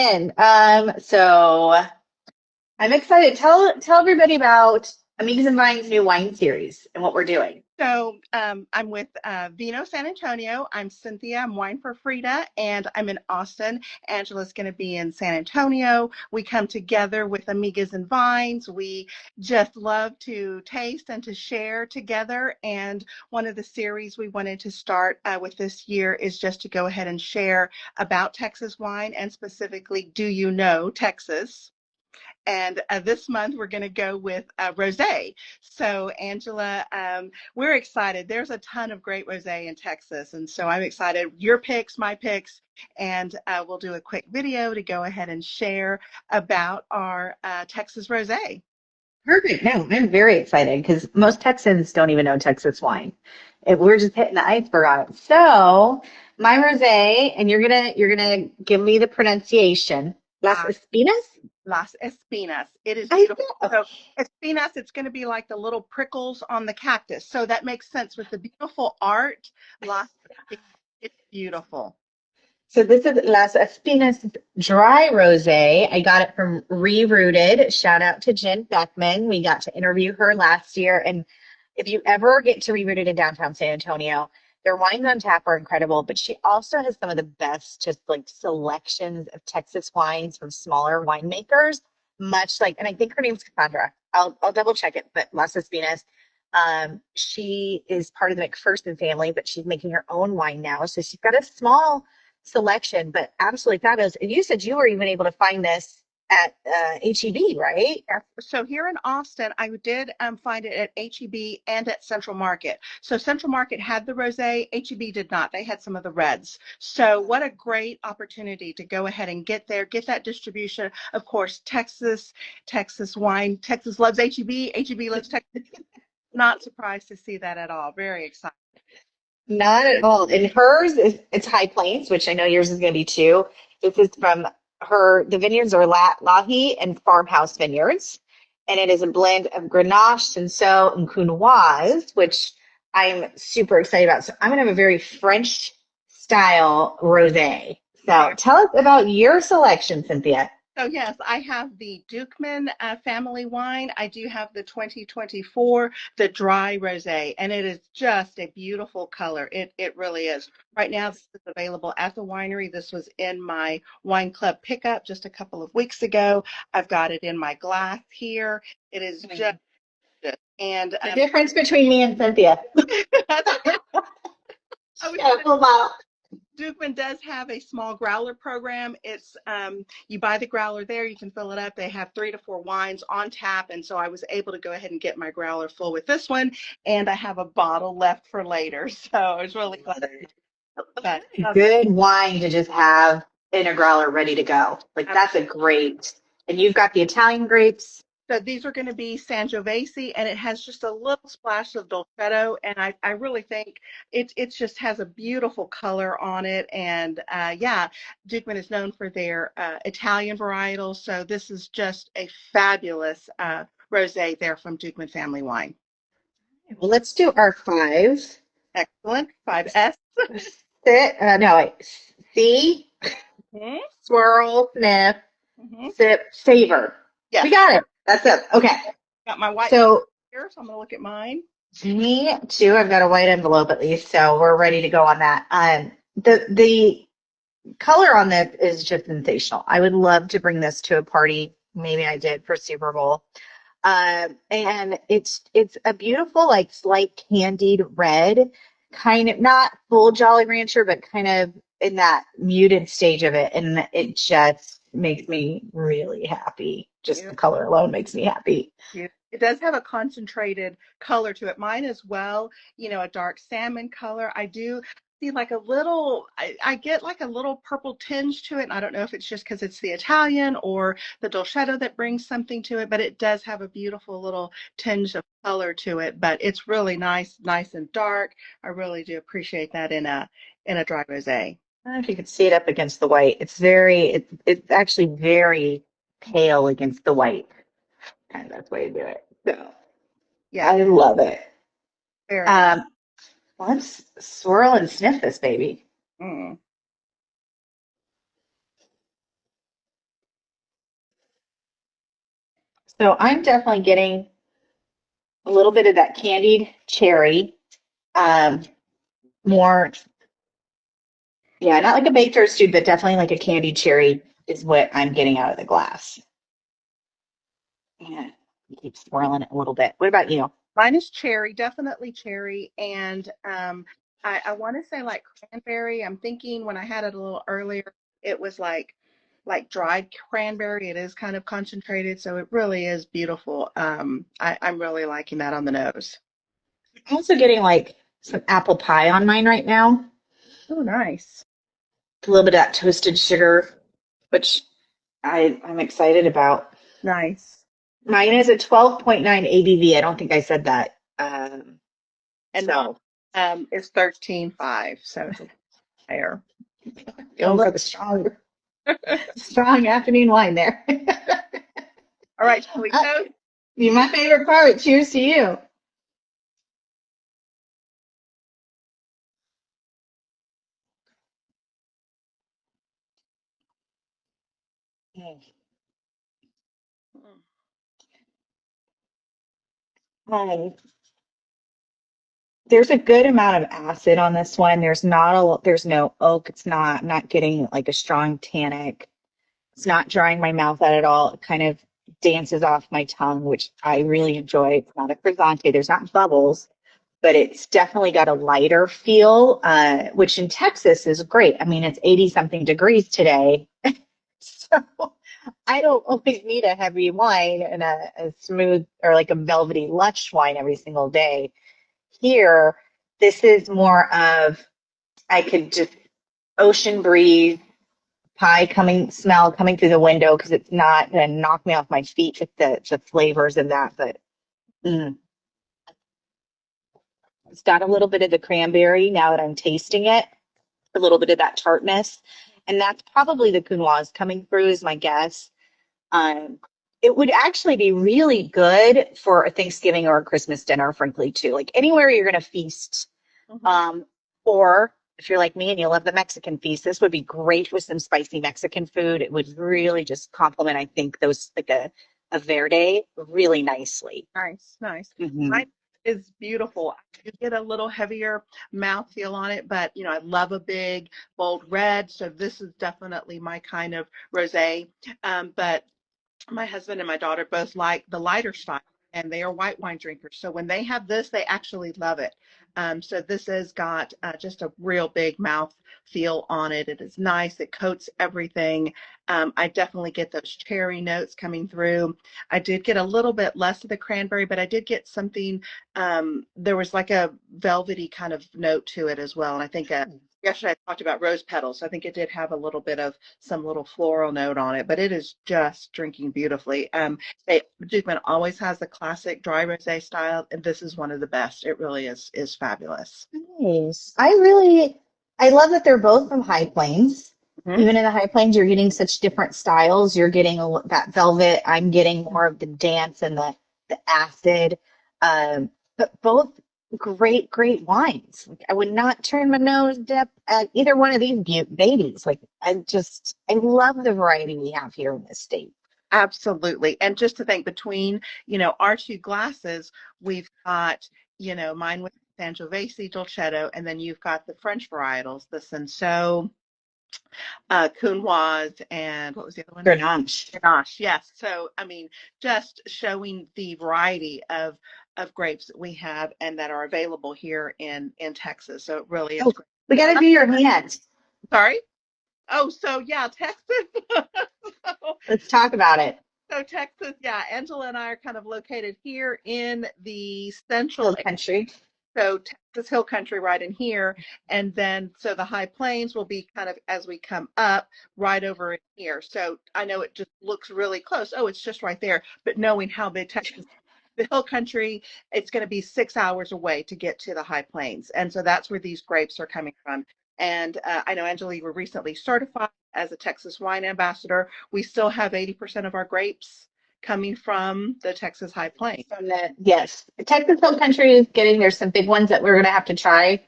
in. So I'm excited. Tell everybody about Amigas and Vines new wine series and what we're doing. I'm with Vino San Antonio. I'm Cynthia. I'm Wine for Frida, and I'm in Austin. Angela's going to be in San Antonio. We come together with Amigas and Vines. We just love to taste and to share together. And one of the series we wanted to start with this year is just to go ahead and share about Texas wine and specifically, do you know Texas? And this month we're going to go with rosé. So, Angela, we're excited. There's a ton of great rosé in Texas. And so I'm excited. Your picks, my picks, and we'll do a quick video to go ahead and share about our Texas rosé. Perfect. No, I'm very excited because most Texans don't even know Texas wine. We're just hitting the iceberg on it. So my rosé, and you're gonna give me the pronunciation. Las Uh, Espinas. Las Espinas. It is I beautiful. thought, So, Espinas, it's going to be like the little prickles on the cactus. So that makes sense with the beautiful art. Las Espinas, it's beautiful. so this is Las Espinas dry rosé. I got it from Rerooted. Shout out to Jen Beckman. We got to interview her last year. And if you ever get to Rerooted in downtown San Antonio, their wines on tap are incredible, but she also has some of the best just like selections of Texas wines from smaller winemakers, much like, and I think her name's Cassandra. I'll double check it, but Las Espinas. She is part of the McPherson family, but she's making her own wine now. So she's got a small selection, but absolutely fabulous. And you said you were even able to find this at HEB, right? Yes. So here in Austin, I did find it at HEB and at Central Market. So Central Market had the rosé, HEB did not. They had some of the reds. So what a great opportunity to go ahead and get there, get that distribution. Of course, Texas wine. Texas loves HEB. HEB loves Texas. Not surprised to see that at all. Very excited. Not at all. And hers is it's High Plains, which I know yours is going to be too. This is from her. The vineyards are Lahi and Farmhouse Vineyards, and it is a blend of grenache, cinsault, and counoise, which I'm super excited about. So I'm going to have a very French style rosé. So Very. tell us about your selection, Cynthia. So yes, I have the Duchman family wine. I do have the 2024, the dry rosé, and it is just a beautiful color. It really is. Right now, this is available at the winery. This was in my wine club pickup just a couple of weeks ago. I've got it in my glass here. It is just, and The difference between me and Cynthia. I was Yeah, full bottle. Dukeman does have a small growler program. It's you buy the growler there, you can fill it up. They have 3 to 4 wines on tap, and so I was able to go ahead and get my growler full with this one, and I have a bottle left for later. So I was really glad. But Good wine to just have in a growler ready to go. Like um, that's a great. And you've got the Italian grapes. so these are going to be sangiovese, and it has just a little splash of dolcetto, and I really think it just has a beautiful color on it. And yeah, Dukeman is known for their Italian varietals, so this is just a fabulous rosé there from Dukeman Family Wine. Well, let's do our five. Excellent, 5S. Sit. No, wait. See, Hmm. swirl, sniff, Hmm. sip, savor. We Yes, got it. That's it. Okay. got my white envelope So here, so I'm going to look at mine. me too. I've got a white envelope at least, so we're ready to go on that. The color on this is just sensational. I would love to bring this to a party. Maybe I did for Super Bowl. And it's a beautiful, like slight candied red, kind of not full Jolly Rancher, but kind of in that muted stage of it. And it just makes me really happy. Just the color alone makes me happy. It does have a concentrated color to it. Mine as well, a dark salmon color. I do see like a little, I get like a little purple tinge to it. And I don't know if it's just because it's the Italian or the dolcetto that brings something to it, but it does have a beautiful little tinge of color to it. But it's really nice, nice and dark. I really do appreciate that in a dry rosé. I don't know if you can see it up against the white. It's actually very pale against the white. Kind of that's the way to do it. So Yeah, I love it. very nice. Um, let's swirl and sniff this baby. Mm. So I'm definitely getting a little bit of that candied cherry. Um, more, yeah, not like a baked or stewed, but definitely like a candied cherry is what I'm getting out of the glass. Yeah, keep swirling it a little bit. What about you? Mine is cherry, definitely cherry, and I want to say like cranberry. I'm thinking when I had it a little earlier, it was like dried cranberry. It is kind of concentrated, so it really is beautiful. I'm really liking that on the nose. I'm also getting like some apple pie on mine right now. Oh, nice, A little bit of that toasted sugar, which I'm excited about. nice. Mine is a 12.9 ABV. I don't think I said that. And mine So is 13.5, so it's a little higher. A going little. for the strong afternoon wine there. All right, shall we go? You my favorite part. Cheers to you. Um, there's a good amount of acid on this one. There's no oak. I'm not getting like a strong tannic. It's not drying my mouth out at all. It kind of dances off my tongue, which I really enjoy. It's not a frizzante. There's not bubbles, but it's definitely got a lighter feel, which in Texas is great. I mean, it's 80 something degrees today. So I don't always need a heavy wine and a smooth or like a velvety lush wine every single day. Here, this is more of I could just ocean breeze, pie smell coming through the window because it's not going to knock me off my feet with the flavors of that. But mm, it's got a little bit of the cranberry now that I'm tasting it, a little bit of that tartness. And that's probably the counoise coming through, is my guess. Um, it would actually be really good for a Thanksgiving or a Christmas dinner, frankly, too. Like anywhere you're going to feast. Mhm. Um, or if you're like me and you love the Mexican feast, this would be great with some spicy Mexican food. It would really just complement, I think, those like a verde really nicely. Nice, nice. Hmm. Mine is beautiful. You get a little heavier mouth feel on it, but I love a big, bold red. So this is definitely my kind of rosé. But my husband and my daughter both like the lighter style, and they are white wine drinkers. So when they have this, they actually love it. So this has got just a real big mouth feel on it. It is nice. It coats everything. I definitely get those cherry notes coming through. I did get a little bit less of the cranberry, but I did get something. There was like a velvety kind of note to it as well. And I think yesterday I talked about rose petals. So I think it did have a little bit of some little floral note on it, but it is just drinking beautifully. Duchman always has the classic dry rosé style, and this is one of the best. It really is fabulous. Nice. I love that they're both from High Plains. Mhm. Even in the High Plains, you're getting such different styles. You're getting that velvet. I'm getting more of the dance and the acid. But both great, great wines. Like, I would not turn my nose up at either one of these babies. Like I love the variety we have here in this state. Absolutely. And just to think between, our two glasses, we've got, mine with sangiovese, dolcetto, and then you've got the French varietals, the cinsault, counoise, and what was the other one? Grenache. Grenache, yes. So, I mean, just showing the variety of grapes that we have and that are available here in Texas. So it really is Oh, great. we got to do your hands. Sorry. Oh, so yeah, Texas. so, Let's talk about it. so Texas, yeah. Angela and I are kind of located here in the central. Hill country. So Texas Hill Country right in here. And then so the high plains will be kind of as we come up right over in here. So I know it just looks really close. Oh, it's just right there. But knowing how big Texas, the hill country, it's going to be 6 hours away to get to the high plains. And so that's where these grapes are coming from. And I know, Angela, you were recently certified as a Texas wine ambassador. We still have 80% of our grapes coming from the Texas High Plains. From the yes, Texas Hill Country is getting. There's some big ones that we're going to have to try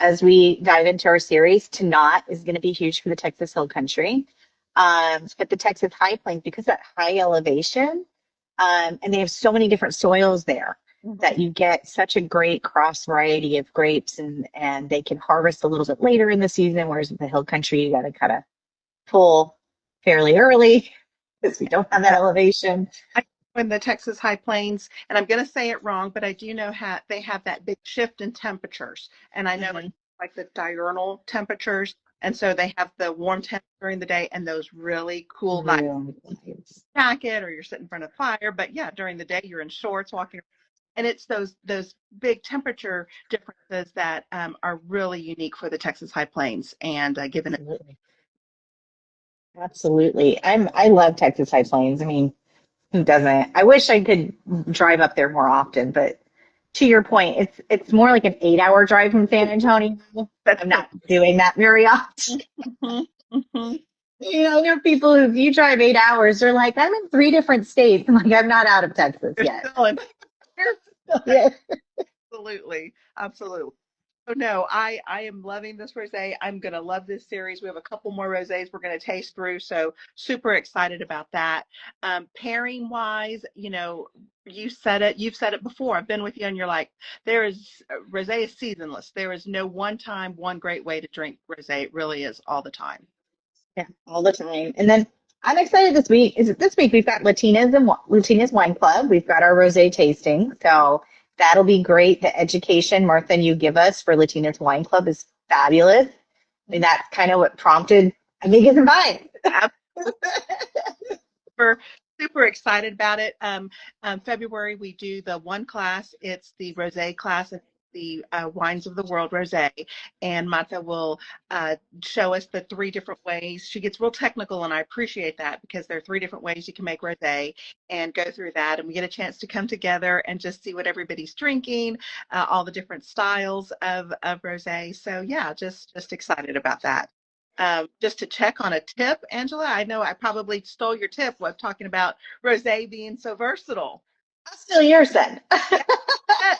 as we dive into our series. Tannat is going to be huge for the Texas Hill Country, but the Texas High Plains because that high elevation, And they have so many different soils there that Mhm. you get such a great cross variety of grapes, and they can harvest a little bit later in the season, whereas in the hill country, you got to kind of pull fairly early because we don't have that Yeah. elevation. I in the Texas High Plains, and I'm going to say it wrong, but I do know they have that big shift in temperatures, and I know it's Mhm. like the diurnal temperatures, and so they have the warm temps during the day and those really cool nights Really nice. jacket or you're sitting in front of the fire. But yeah, during the day you're in shorts walking around. And it's those big temperature differences that are really unique for the Texas High Plains and given it. Absolutely. Absolutely. I love Texas High Plains. I mean, who doesn't? I wish I could drive up there more often, but to your point, it's more like an 8 hour drive from San Antonio. That's I'm correct. not doing that very often. Mhm, mhm. There are people who, if you drive 8 hours, they're like, I'm in three different states. I'm like, I'm not out of Texas You're yet. still in. Yeah. Absolutely, absolutely. Oh no, I am loving this rosé. I'm gonna love this series. We have a couple more rosés we're gonna taste through, so super excited about that. Pairing wise, you said it. You've said it before. I've been with you, and you're like, there is rosé is seasonless. There is no one time, one great way to drink rosé. It really is all the time. Yeah, all the time. And then I'm excited this week. Is it this week? We've got Latinas Wine Club. We've got our rosé tasting. So that'll be great. The education Martha and you give us for Latinas Wine Club is fabulous. I mean, that's kind of what prompted Amigas and Vines. super super excited about it. February we do the one class. It's the rosé class. It's the wines of the world rosé, and Mata will show us the three different ways. She gets real technical, and I appreciate that because there are three different ways you can make rosé, and go through that, and we get a chance to come together and just see what everybody's drinking, all the different styles of rosé. So yeah, just excited about that. Just to check on a tip, Angela, I know I probably stole your tip was talking about rosé being so versatile. I'll steal yours then. Yeah.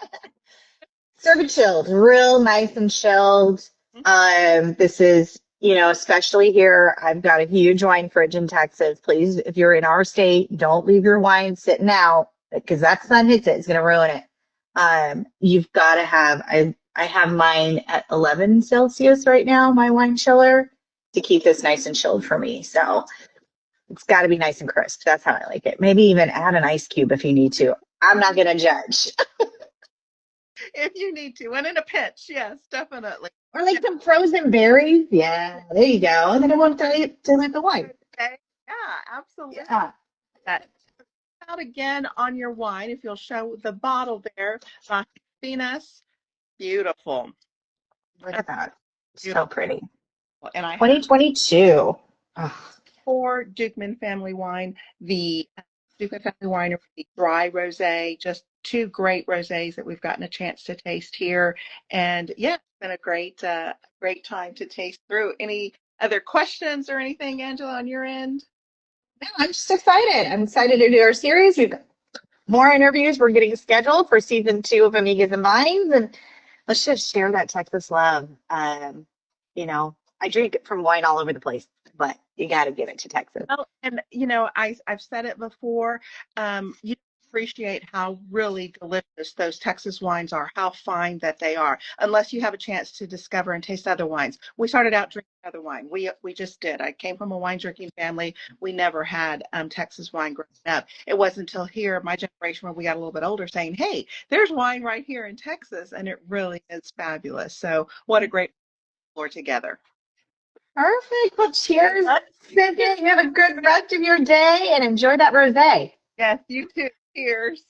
Serve it chilled, real nice and chilled. This is, especially here, I've got a huge wine fridge in Texas. Please, if you're in our state, don't leave your wine sitting out because that sun hits it, it's going to ruin it. You've got to have, I have mine at 11 Celsius right now, my wine chiller, to keep this nice and chilled for me. So it's got to be nice and crisp. That's how I like it. Maybe even add an ice cube if you need to. I'm not going to judge. If you need to, and in a pinch, yes, definitely. Or like some frozen berries. Yeah, there you go. And then it won't dilute the wine. Okay. Yeah, absolutely. Yeah, That out again on your wine, if you'll show the bottle there, Espinas, beautiful, look at that. So beautiful. pretty. And I have 2022. Oh, for Duchman Family Wine, the Duchman Family Winery, the dry rosé, just two great rosés that we've gotten a chance to taste here. And yeah, it's been a great time to taste through. Any other questions or anything, Angela, on your end? no, I'm just excited. I'm excited to do our series. We've got more interviews. We're getting scheduled for season 2 of Amigas and Vines. And let's just share that Texas love. I drink from wine all over the place, but you got to give it to Texas. Well, and I've said it before. You appreciate how really delicious those Texas wines are, how fine that they are, unless you have a chance to discover and taste other wines. We started out drinking other wine. We just did. I came from a wine drinking family. We never had Texas wine growing up. It wasn't until here, my generation, when we got a little bit older, saying, "Hey, there's wine right here in Texas," and it really is fabulous. So, what a great floor together. Perfect. Well, cheers, Cynthia. You have a good rest of your day and enjoy that rosé. Yes, you too. Cheers.